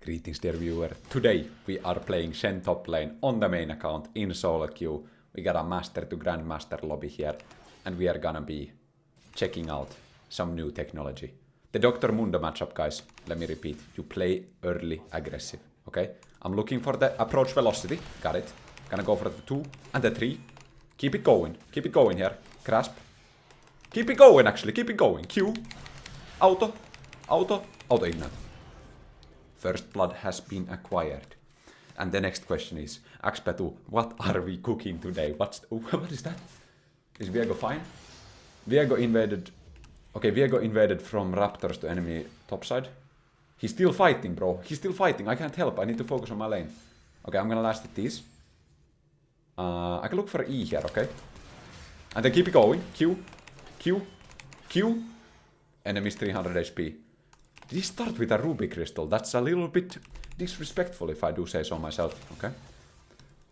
Greetings dear viewer. Today we are playing Shen top lane on the main account in solo queue. We got a master to grandmaster lobby here and we are gonna be checking out some new technology. The Dr. Mundo matchup, guys, let me repeat, you play early aggressive, okay? I'm looking for the approach velocity, got it. Gonna go for the 2 and the 3. Keep it going here. Grasp. Keep it going actually, keep it going. Q. Auto ignite. First blood has been acquired. And the next question is, xPetu, what are we cooking today? What is that? Is Viego fine? Viego invaded... Okay, Viego invaded from raptors to enemy topside. He's still fighting, bro. He's still fighting. I can't help. I need to focus on my lane. Okay, I'm gonna last hit these. I can look for E here, okay? And then keep it going. Q. Enemy's 300 HP. Did he start with a ruby crystal? That's a little bit disrespectful if I do say so myself, okay?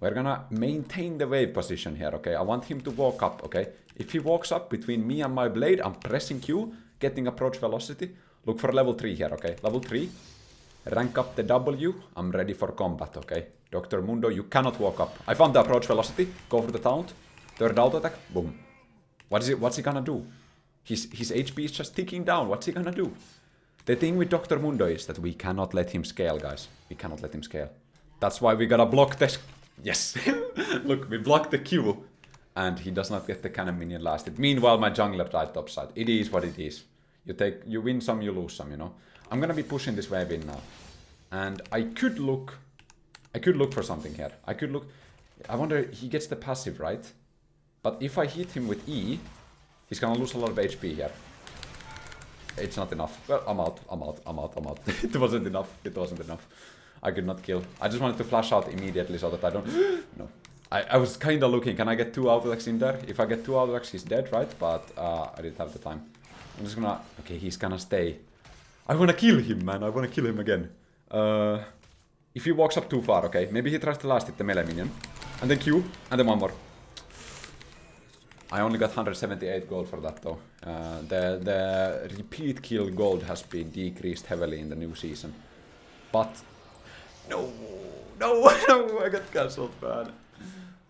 We're gonna maintain the wave position here, okay? I want him to walk up, okay? If he walks up between me and my blade, I'm pressing Q, getting approach velocity. Look for level 3 here, okay? Level 3. Rank up the W. I'm ready for combat, okay? Dr. Mundo, you cannot walk up. I found the approach velocity. Go for the taunt. Third auto attack. Boom. What's he gonna do? His HP is just ticking down. What's he gonna do? The thing with Dr. Mundo is that we cannot let him scale, guys. We cannot let him scale. That's why we gotta block this. Yes! Look, we blocked the Q. And he does not get the cannon minion lasted. Meanwhile, my jungler died topside. It is what it is. You win some, you lose some, you know. I'm gonna be pushing this wave in now. And I could look for something here. I wonder, he gets the passive, right? But if I hit him with E, he's gonna lose a lot of HP here. It's not enough. Well, I'm out. It wasn't enough. I could not kill. I just wanted to flash out immediately so that I don't... No. I was kinda looking, can I get 2 auto-attacks in there? If I get 2 auto-attacks, he's dead, right? But I didn't have the time. I'm just gonna... Okay, he's gonna stay. I wanna kill him, man. I wanna kill him again. If he walks up too far, okay? Maybe he tries to last hit the melee minion. And then Q, and then one more. I only got 178 gold for that though. The repeat kill gold has been decreased heavily in the new season. But... No, I got cancelled, man.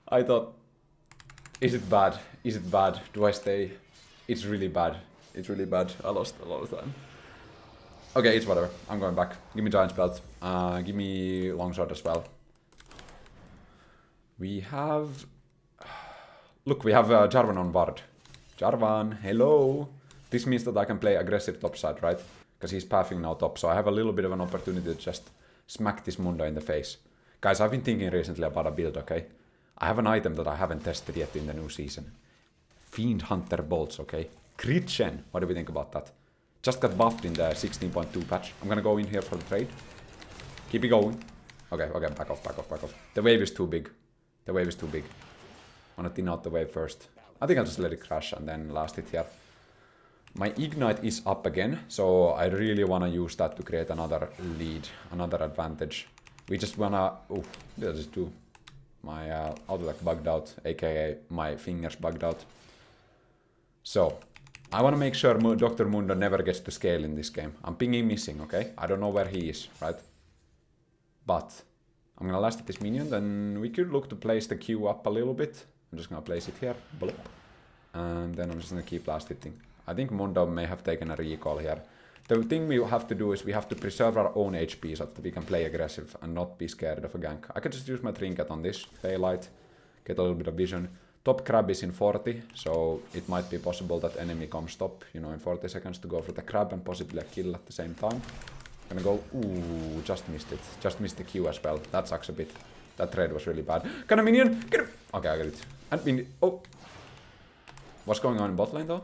I thought... Is it bad? Do I stay? It's really bad. I lost a lot of time. Okay, it's whatever. I'm going back. Give me Giant's Belt. Give me Longsword as well. We have... Look, we have Jarvan on Bard. Jarvan, hello! This means that I can play aggressive topside, right? Because he's pathing now top, so I have a little bit of an opportunity to just smack this Mundo in the face. Guys, I've been thinking recently about a build, okay? I have an item that I haven't tested yet in the new season. Fiend Hunter Bolts, okay? Crit Shen, what do we think about that? Just got buffed in the 16.2 patch. I'm gonna go in here for the trade. Keep it going. Okay, back off. The wave is too big. I wanna thin out the wave first. I think I'll just let it crash and then last hit here. My Ignite is up again, so I really wanna use that to create another lead, another advantage. We just wanna... Oh, did I just do? My auto-attack bugged out, aka my fingers bugged out. So, I wanna make sure Dr. Mundo never gets to scale in this game. I'm pinging missing, okay? I don't know where he is, right? But, I'm gonna last hit this minion, then we could look to place the Q up a little bit. I'm just gonna place it here, blop. And then I'm just gonna keep last hitting. I think Mundo may have taken a recall here. The thing we have to do is we have to preserve our own HP so that we can play aggressive and not be scared of a gank. I can just use my trinket on this, Phaelite, get a little bit of vision. Top crab is in 40, so it might be possible that enemy comes top, you know, in 40 seconds to go for the crab and possibly a kill at the same time. Gonna go, ooh, just missed it. Just missed the Q as well. That sucks a bit. That trade was really bad. Can a minion? Get him! Okay, I got it. And minion, oh! What's going on in bot lane though?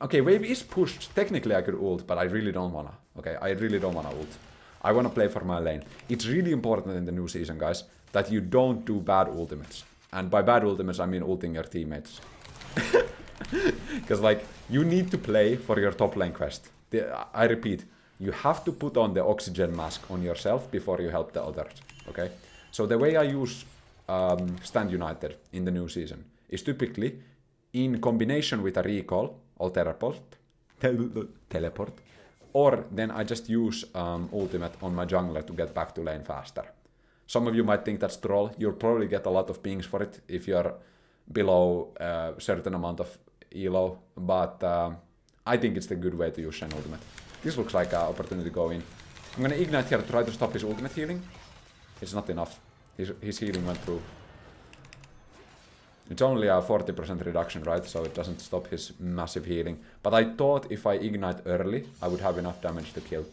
Okay, wave is pushed. Technically I could ult, but I really don't wanna. Okay, I really don't wanna ult. I wanna play for my lane. It's really important in the new season, guys, that you don't do bad ultimates. And by bad ultimates, I mean ulting your teammates. Because, like, you need to play for your top lane quest. I repeat, you have to put on the oxygen mask on yourself before you help the others, okay? So the way I use Stand United in the new season is typically in combination with a recall or teleport, Or then I just use ultimate on my jungler to get back to lane faster. Some of you might think that's troll. You'll probably get a lot of pings for it if you're below a certain amount of elo, but I think it's the good way to use Shen ultimate. This looks like an opportunity to go in. I'm gonna ignite here to try to stop his ultimate healing. It's not enough. His healing went through. It's only a 40% reduction, right? So it doesn't stop his massive healing. But I thought if I ignite early, I would have enough damage to kill.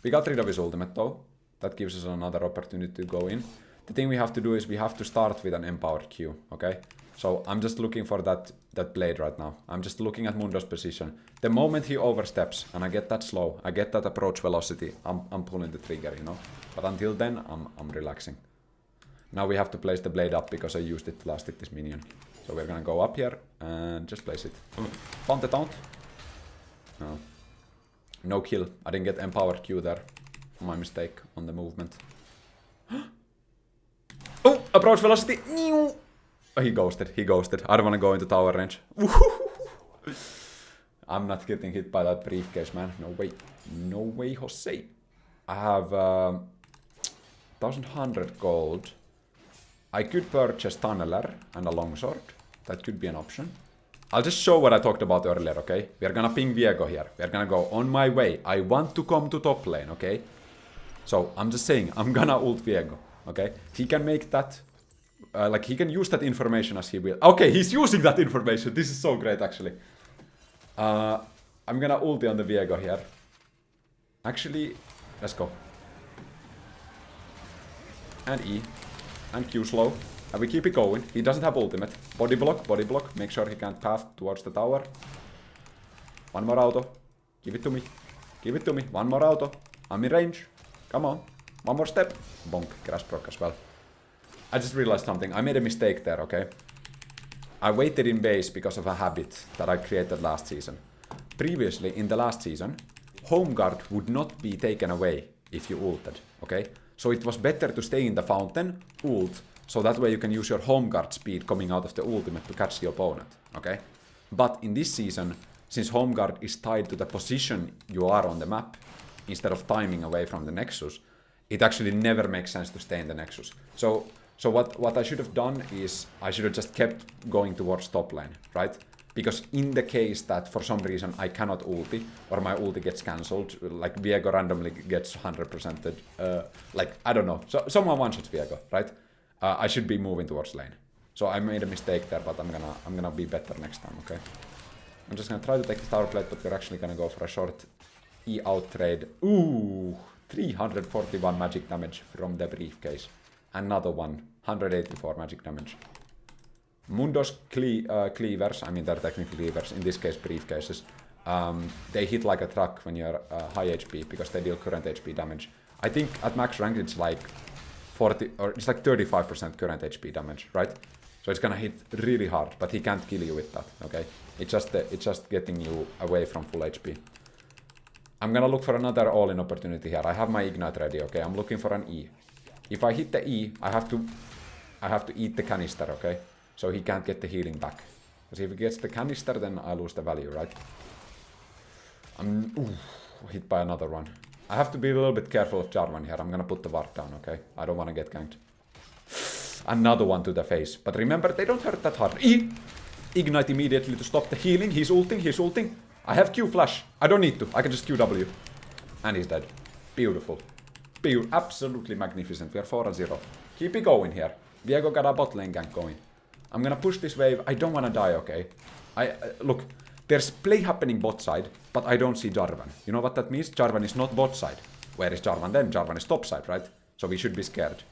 We got rid of his ultimate though. That gives us another opportunity to go in. The thing we have to do is we have to start with an empowered Q, okay? So I'm just looking for that blade right now. I'm just looking at Mundo's position. The moment he oversteps and I get that slow, I get that approach velocity, I'm pulling the trigger, you know? But until then, I'm relaxing. Now we have to place the blade up because I used it to last hit this minion. So we're gonna go up here and just place it. Found the taunt. No. No kill. I didn't get empowered Q there. My mistake on the movement. Oh! Approach velocity! Oh, he ghosted. He ghosted. I don't wanna go into tower range. I'm not getting hit by that briefcase, man. No way. No way, Jose. I have 1100 gold. I could purchase Tunneler and a longsword. That could be an option. I'll just show what I talked about earlier, okay? We're gonna ping Viego here. We're gonna go on my way. I want to come to top lane, okay? So, I'm just saying, I'm gonna ult Viego, okay? He can make that... like, he can use that information as he will. Okay, he's using that information. This is so great, actually. I'm gonna ulti on the Viego here. Actually, let's go. And E. And Q slow. And we keep it going. He doesn't have ultimate. Body block, body block. Make sure he can't path towards the tower. One more auto. Give it to me. Give it to me. One more auto. I'm in range. Come on. One more step. Bonk. Crash proc as well. I just realized something. I made a mistake there, okay? I waited in base because of a habit that I created last season. Previously, in the last season, home guard would not be taken away if you ulted, okay? So it was better to stay in the fountain, ult, so that way you can use your home guard speed coming out of the ultimate to catch the opponent, okay? But in this season, since home guard is tied to the position you are on the map, instead of timing away from the nexus, it actually never makes sense to stay in the nexus. So what I should have done is, I should have just kept going towards top lane, right? Because in the case that for some reason I cannot ulti, or my ulti gets cancelled, like Viego randomly gets 100%, like, I don't know, so someone one-shots Viego, right? I should be moving towards lane. So I made a mistake there, but I'm gonna be better next time, okay? I'm just gonna try to take the tower plate, but we're actually gonna go for a short E-out trade. Ooh, 341 magic damage from the briefcase. Another one, 184 magic damage. Mundo's cleavers, I mean they're technically cleavers, in this case briefcases, they hit like a truck when you're high HP because they deal current HP damage. I think at max rank it's like 40 or it's like 35% current HP damage, right? So it's gonna hit really hard, but he can't kill you with that, okay? It's just getting you away from full HP. I'm gonna look for another all-in opportunity here. I have my ignite ready, okay? I'm looking for an E. If I hit the E, I have to eat the canister, okay? So he can't get the healing back. Because if he gets the canister, then I lose the value, right? I'm hit by another one. I have to be a little bit careful of Jarvan here. I'm gonna put the ward down, okay? I don't want to get ganked. Another one to the face. But remember, they don't hurt that hard. Ignite immediately to stop the healing. He's ulting, he's ulting. I have Q flash. I don't need to. I can just QW. And he's dead. Beautiful. Absolutely magnificent. We are 4-0. Keep it going here. Viego got a bot lane gank going. I'm gonna push this wave. I don't wanna die, okay? Look, there's play happening bot side, but I don't see Jarvan. You know what that means? Jarvan is not bot side. Where is Jarvan then? Jarvan is top side, right? So we should be scared.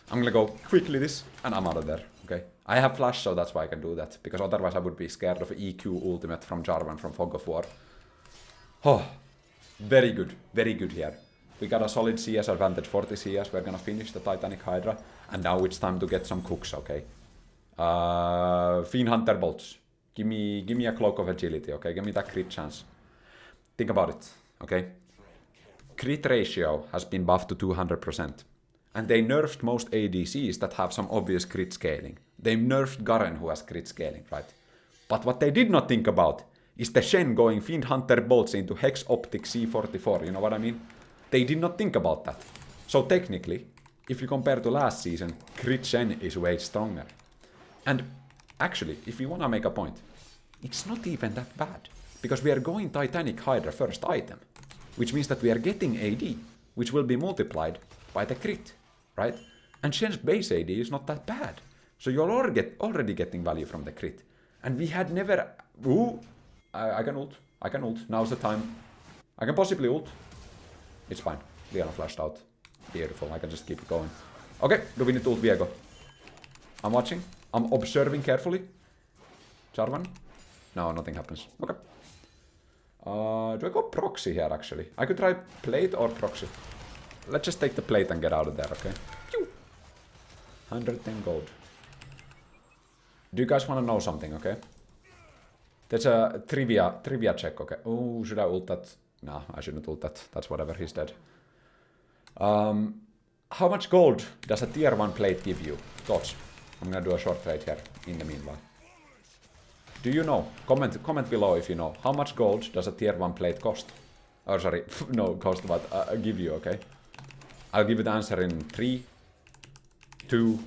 I'm gonna go quickly this, and I'm out of there, okay? I have flash, so that's why I can do that. Because otherwise I would be scared of EQ ultimate from Jarvan from Fog of War. Oh, very good here. We got a solid CS advantage, 40 CS. We're gonna finish the Titanic Hydra. And now it's time to get some cooks, okay? Fiend Hunter bolts. Give me a cloak of agility, okay? Give me that crit chance. Think about it, okay? Crit ratio has been buffed to 200%. And they nerfed most ADCs that have some obvious crit scaling. They nerfed Garen who has crit scaling, right? But what they did not think about is the Shen going Fiend Hunter bolts into Hex Optic C44, you know what I mean? They did not think about that. So technically, if you compare to last season, Crit Shen is way stronger. And actually, if you wanna make a point, it's not even that bad. Because we are going Titanic Hydra first item. Which means that we are getting AD, which will be multiplied by the crit, right? And Shen's base AD is not that bad. So you're already getting value from the crit. And we had never... Ooh! I can ult. I can ult. Now's the time. I can possibly ult. It's fine. Leona flashed out. Beautiful. I can just keep it going. Okay, do we need to ult Viego? I'm watching. I'm observing carefully. Jarvan? No, nothing happens. Okay. Do I go proxy here, actually? I could try plate or proxy. Let's just take the plate and get out of there, okay? Pew! 110 gold. Do you guys want to know something, okay? There's a trivia check, okay? Oh, should I ult that? Nah, I shouldn't ult that. That's whatever, he's dead. How much gold does a tier 1 plate give you? Thoughts? I'm gonna do a short trade here, in the meanwhile. Do you know? Comment below if you know. How much gold does a tier 1 plate cost? Oh, sorry. No, cost, but give you, okay? I'll give you the answer in 3, 2...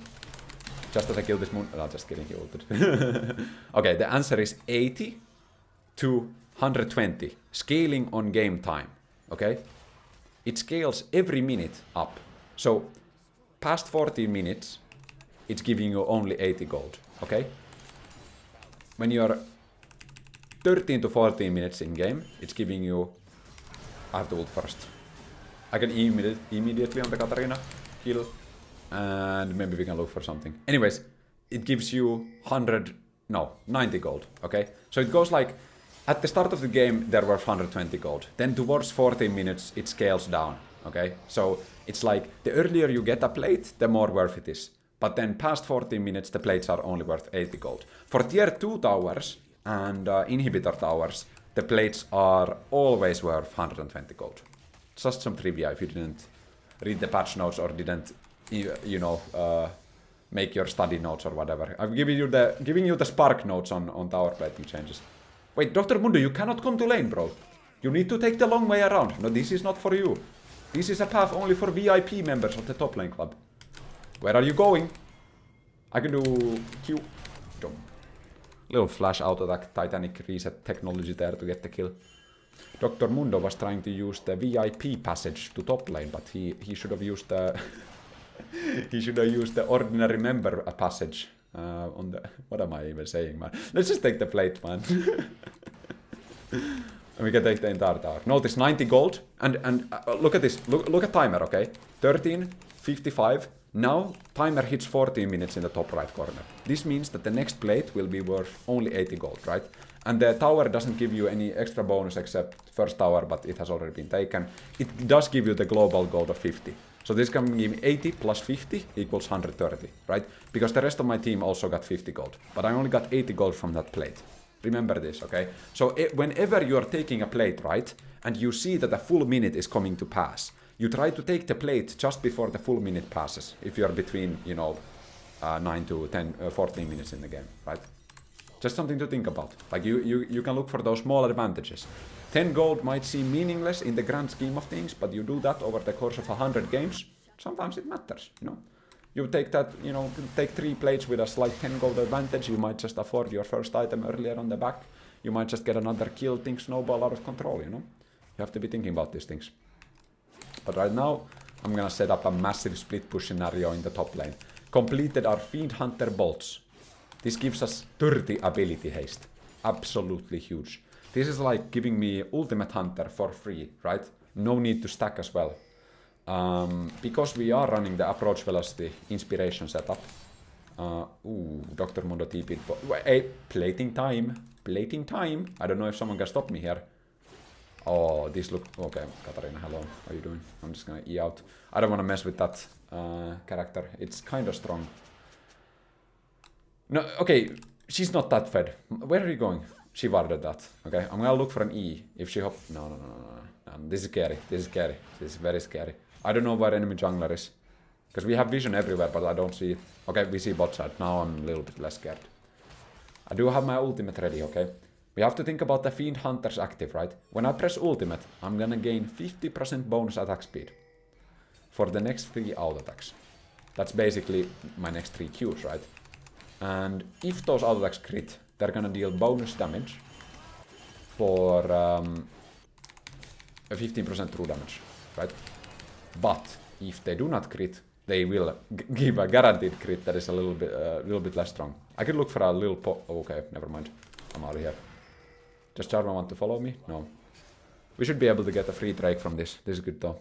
Just that I kill this moon... No, just kidding, he ulted. Okay, the answer is 80 to 120. Scaling on game time, okay? It scales every minute up. So, past 14 minutes, it's giving you only 80 gold, okay? When you're 13 to 14 minutes in game, it's giving you... I have to ult first. I can immediately on the Katarina kill. And maybe we can look for something. Anyways, it gives you 90 gold, okay? So it goes like, at the start of the game, there were 120 gold. Then towards 14 minutes, it scales down, okay? So it's like, the earlier you get a plate, the more worth it is. But then past 14 minutes, the plates are only worth 80 gold. For tier 2 towers and inhibitor towers, the plates are always worth 120 gold. Just some trivia if you didn't read the patch notes or didn't, you know, make your study notes or whatever. I'm giving you the spark notes on tower plating changes. Wait, Dr. Mundo, you cannot come to lane, bro. You need to take the long way around. No, this is not for you. This is a path only for VIP members of the top lane club. Where are you going? I can do Q. Jump. Little flash auto attack, Titanic reset technology there to get the kill. Dr. Mundo was trying to use the VIP passage to top lane, but he should have used the he should have used the ordinary member passage on the... What am I even saying, man? Let's just take the plate, man. And we can take the entire tower. Notice 90 gold, and look at this. Look at timer, okay? 13:55. Now timer hits 14 minutes in the top right corner. This means that the next plate will be worth only 80 gold, right? And the tower doesn't give you any extra bonus except first tower, but it has already been taken. It does give you the global gold of 50. So this can give me 80 plus 50 equals 130, right? Because the rest of my team also got 50 gold. But I only got 80 gold from that plate. Remember this, okay? So whenever you are taking a plate, right? And you see that a full minute is coming to pass, you try to take the plate just before the full minute passes. If you are between, you know, 9 to 10, 14 minutes in the game, right? Just something to think about. Like you can look for those small advantages. 10 gold might seem meaningless in the grand scheme of things, but you do that over the course of 100 games, sometimes it matters, you know. You take that, you know, take 3 plates with a slight 10 gold advantage, you might just afford your first item earlier on the back, you might just get another kill, things snowball out of control, you know. You have to be thinking about these things. But right now, I'm gonna set up a massive split push scenario in the top lane. Completed our Fiend Hunter bolts. This gives us 30 ability haste. Absolutely huge. This is like giving me Ultimate Hunter for free, right? No need to stack as well. Because we are running the approach velocity inspiration setup. Dr. Mundo TP. Hey, plating time. Plating time. I don't know if someone can stop me here. Oh, this look... Okay, Katarina, hello. How are you doing? I'm just gonna E out. I don't want to mess with that character. It's kind of strong. No, okay, she's not that fed. Where are you going? She warded that. Okay, I'm gonna look for an E. If she hop... No. This is scary. This is scary. This is very scary. I don't know where enemy jungler is. Because we have vision everywhere, but I don't see it. Okay, we see bot side. Now I'm a little bit less scared. I do have my ultimate ready, okay? We have to think about the Fiend Hunter's active, right? When I press ultimate, I'm gonna gain 50% bonus attack speed for the next 3 auto attacks. That's basically my next 3 Qs, right? And if those auto attacks crit, they're gonna deal bonus damage for 15% true damage, right? But if they do not crit, they will give a guaranteed crit that is a little bit less strong. I could look for a little okay, never mind. I'm out of here. Does Jarvan want to follow me? No. We should be able to get a free Drake from this. This is good though.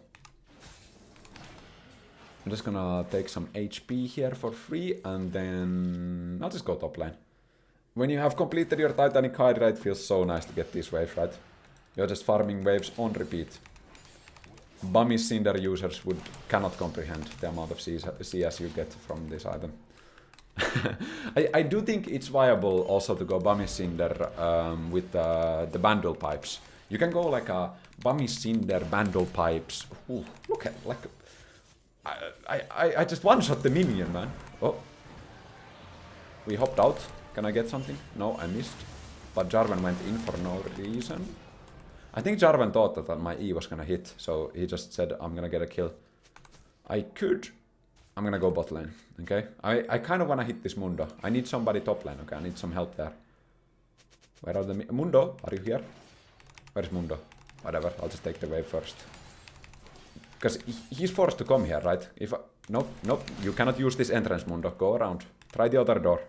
I'm just gonna take some HP here for free and then I'll just go top lane. When you have completed your Titanic Hydra, it feels so nice to get these waves, right? You're just farming waves on repeat. Bummy Cinder users cannot comprehend the amount of CS you get from this item. I do think it's viable also to go Bummy Cinder with the Bandle Pipes. You can go like a Bummy Cinder Bandle Pipes. Ooh, look at like I just one-shot the minion, man. Oh. We hopped out. Can I get something? No, I missed. But Jarvan went in for no reason. I think Jarvan thought that my E was gonna hit, so he just said, I'm gonna get a kill. I'm gonna go bot lane, okay? I kind of wanna hit this Mundo. I need somebody top lane, okay? I need some help there. Where are the... Mundo, are you here? Where's Mundo? Whatever, I'll just take the wave first. Because he's forced to come here, right? Nope, you cannot use this entrance, Mundo. Go around. Try the other door.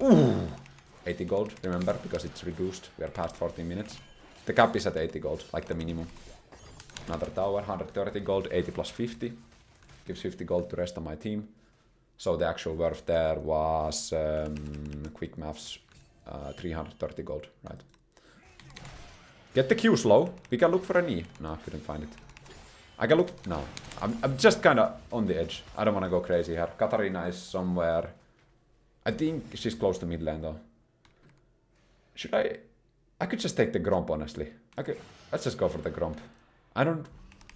Ooh! 80 gold, remember, because it's reduced. We are past 14 minutes. The cap is at 80 gold, like the minimum. Another tower, 130 gold, 80 plus 50. Gives 50 gold to rest of my team. So the actual worth there was, quick maths, 330 gold, right? Get the Q slow. We can look for an E. No, I couldn't find it. I can look... No. I'm just kinda on the edge. I don't wanna go crazy here. Katarina is somewhere... I think she's close to mid lane though. Should I... I could just take the Gromp, honestly. Let's just go for the Gromp.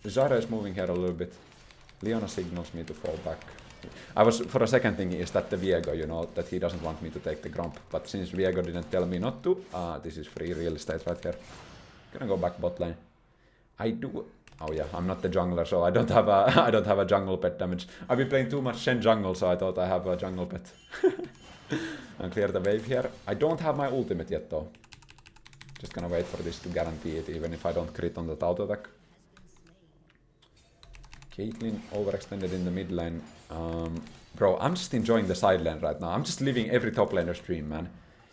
Zyra is moving here a little bit. Leona signals me to fall back. I was, for a second thinking, is that the Viego, you know, that he doesn't want me to take the Gromp. But since Viego didn't tell me not to, this is free real estate right here. Gonna go back bot lane. Oh yeah, I'm not the jungler, so I don't have a jungle pet damage. I've been playing too much Shen jungle, so I thought I have a jungle pet. And clear the wave here. I don't have my ultimate yet though. Just gonna wait for this to guarantee it, even if I don't crit on that auto attack. Caitlyn overextended in the mid lane. Bro, I'm just enjoying the side lane right now. I'm just living every top laner's dream, man.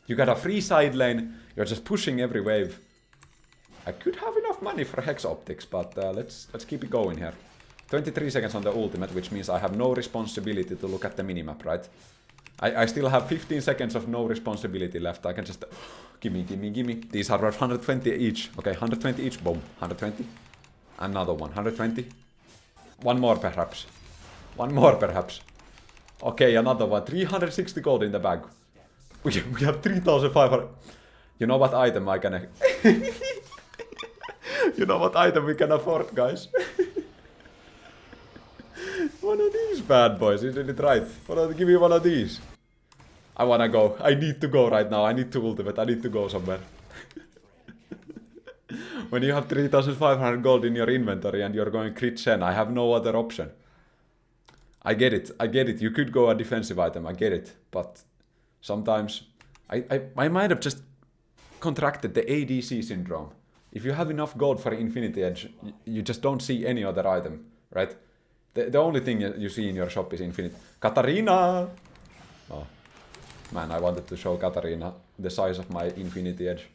You got a free side lane, you're just pushing every wave. I could have enough money for Hex Optics, but let's keep it going here. 23 seconds on the ultimate, which means I have no responsibility to look at the minimap, right? I still have 15 seconds of no responsibility left. I can just... Gimme. These are worth 120 each. Okay, 120 each. Boom. 120. Another one. 120. One more, perhaps. Okay, another one. 360 gold in the bag. We have 3,500. You know what item I can... You know what item we can afford, guys? One of these bad boys, isn't it right? Give me one of these. I wanna go. I need to go right now. I need to ultimate. I need to go somewhere. When you have 3,500 gold in your inventory and you're going crit Shen, I have no other option. I get it. You could go a defensive item. I get it. But sometimes I might have just contracted the ADC syndrome. If you have enough gold for Infinity Edge, you just don't see any other item, right? The only thing you see in your shop is Infinity. Katarina! Oh, man, I wanted to show Katarina the size of my Infinity Edge.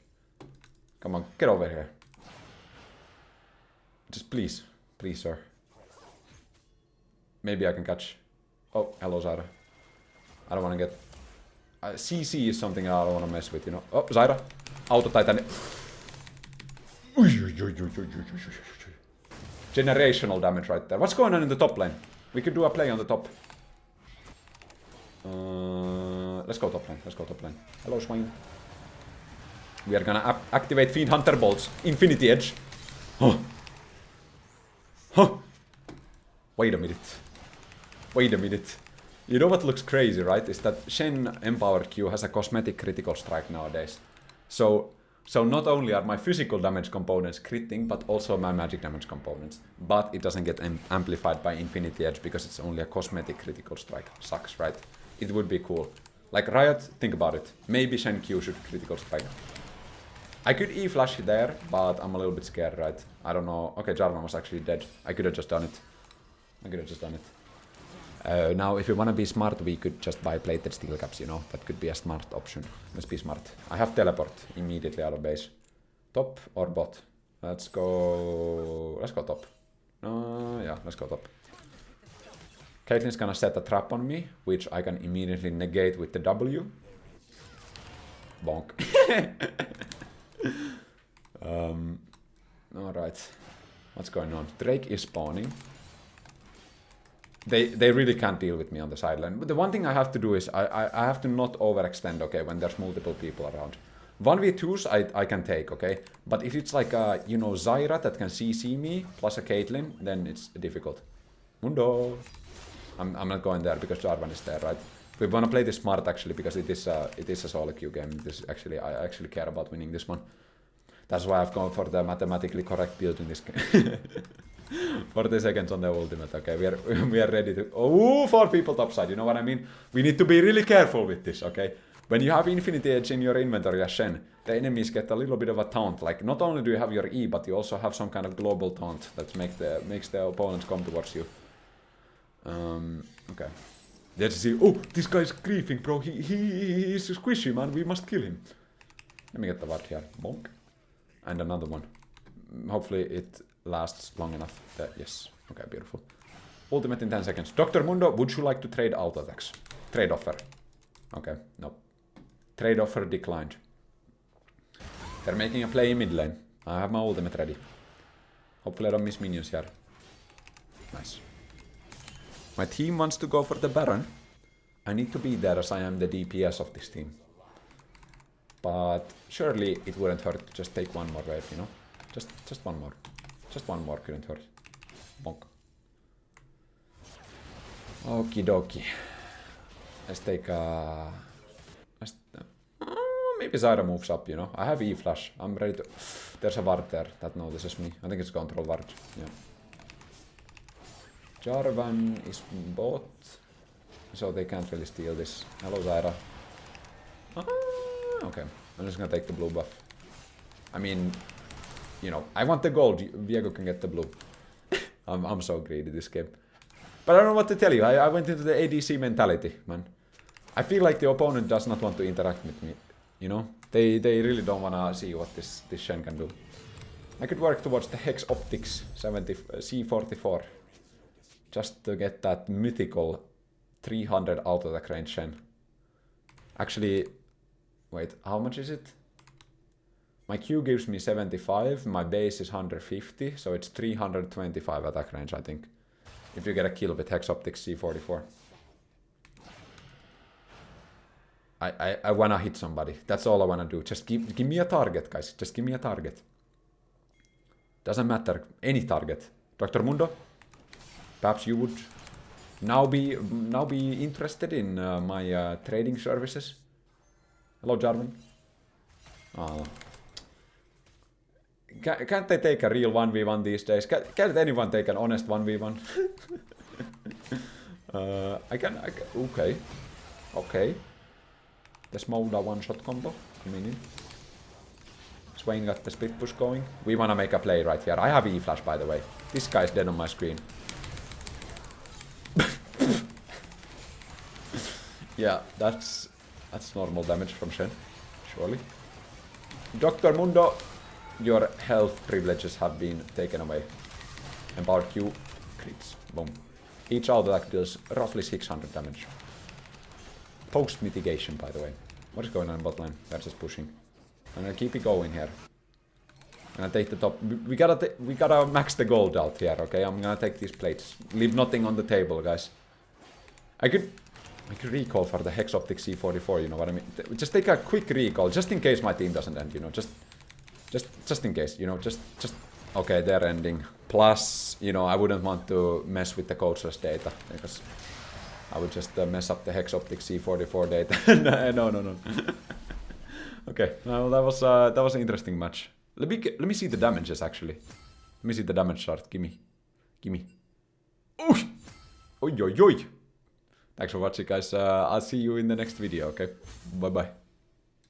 Come on, get over here. Just please, sir. Maybe I can catch... Oh, hello, Zyra. I don't want to get... CC is something I don't want to mess with, you know. Oh, Zyra. Auto Titanic. Generational damage right there. What's going on in the top lane? We could do a play on the top. Let's go top lane. Hello, Swain. We are gonna activate Fiend Hunter bolts. Infinity Edge. Huh. Wait a minute. You know what looks crazy, right? Is that Shen Empowered Q has a cosmetic critical strike nowadays. So So not only are my physical damage components critting, but also my magic damage components. But it doesn't get amplified by Infinity Edge because it's only a cosmetic critical strike. Sucks, right? It would be cool. Like Riot, think about it. Maybe Shen Q should critical strike. I could E-flash there, but I'm a little bit scared, right? I don't know. Okay, Jarvan was actually dead. I could have just done it. Now, if we want to be smart, we could just buy plated steel caps, you know? That could be a smart option. Let's be smart. I have teleport immediately out of base. Top or bot? Let's go top. Yeah, let's go top. Caitlyn's gonna set a trap on me, which I can immediately negate with the W. Bonk. Alright. What's going on? Drake is spawning. They really can't deal with me on the sideline. But the one thing I have to do is I have to not overextend, okay, when there's multiple people around. 1v2s I can take, okay? But if it's like a, you know, Zyra that can CC me, plus a Caitlyn, then it's difficult. Mundo! I'm not going there because Jarvan is there, right? We want to play this smart actually because it is a solo queue game. I actually care about winning this one. That's why I've gone for the mathematically correct build in this game. 40 seconds on the ultimate, okay? We are ready to... Oh, 4 people topside, you know what I mean? We need to be really careful with this, okay? When you have Infinity Edge in your inventory as Shen, the enemies get a little bit of a taunt. Like, not only do you have your E, but you also have some kind of global taunt that makes the opponents come towards you. Okay. Let's see. Oh, this guy's griefing, bro. He's squishy, man. We must kill him. Let me get the ward here. Bonk. And another one. Hopefully it lasts long enough. Yes. Okay, beautiful. Ultimate in 10 seconds. Dr. Mundo, would you like to trade auto attacks? Trade offer. Okay, no. Trade offer declined. They're making a play in mid lane. I have my ultimate ready. Hopefully I don't miss minions here. Nice. My team wants to go for the Baron. I need to be there as I am the DPS of this team. But surely it wouldn't hurt to just take one more wave, you know? Just one more. Just one more couldn't hurt. Bonk. Okie dokie. Let's take a... maybe Zyra moves up, you know? I have E-flash. I'm ready to... There's a ward there that notices me. I think it's control ward. Yeah. Jarvan is bot, so they can't really steal this. Hello, Zyra. Okay, I'm just gonna take the blue buff. I mean, you know, I want the gold. Viego can get the blue. I'm so greedy this game. But I don't know what to tell you. I went into the ADC mentality, man. I feel like the opponent does not want to interact with me. You know, they really don't wanna see what this Shen can do. I could work towards the Hex Optics 70 C44. Just to get that mythical 300 auto attack range Shen. Actually, wait, how much is it? My Q gives me 75, my base is 150, so it's 325 attack range, I think. If you get a kill with Hex Optics C44. I wanna hit somebody. That's all I wanna do. Just give me a target, guys. Just give me a target. Doesn't matter. Any target. Dr. Mundo? Perhaps you would now be interested in my trading services. Hello, Jarvan. Can't they take a real 1v1 these days? Can't anyone take an honest 1v1? I can. Okay. The Smolda one-shot combo. Coming in. Swain got the split push going. We wanna make a play right here. I have E-flash, by the way. This guy's dead on my screen. Yeah, that's normal damage from Shen, surely. Dr. Mundo, your health privileges have been taken away. Empowered Q, crits, boom. Each auto attack deals roughly 600 damage. Post mitigation, by the way. What is going on in bot lane? They're just pushing. I'm gonna keep it going here. I'm gonna take the top. We gotta max the gold out here, okay? I'm gonna take these plates. Leave nothing on the table, guys. I could recall for the Hex Optic C44, you know what I mean? Just take a quick recall, just in case my team doesn't end, you know, just in case, you know, just okay, they're ending. Plus, you know, I wouldn't want to mess with the codeless data, because I would just mess up the Hex Optic C44 data. No. Okay, well, that was an interesting match. Let me see the damages actually. Let me see the damage chart. Gimme. Oosh! Oi. Thanks for watching, guys. I'll see you in the next video. Okay, bye bye.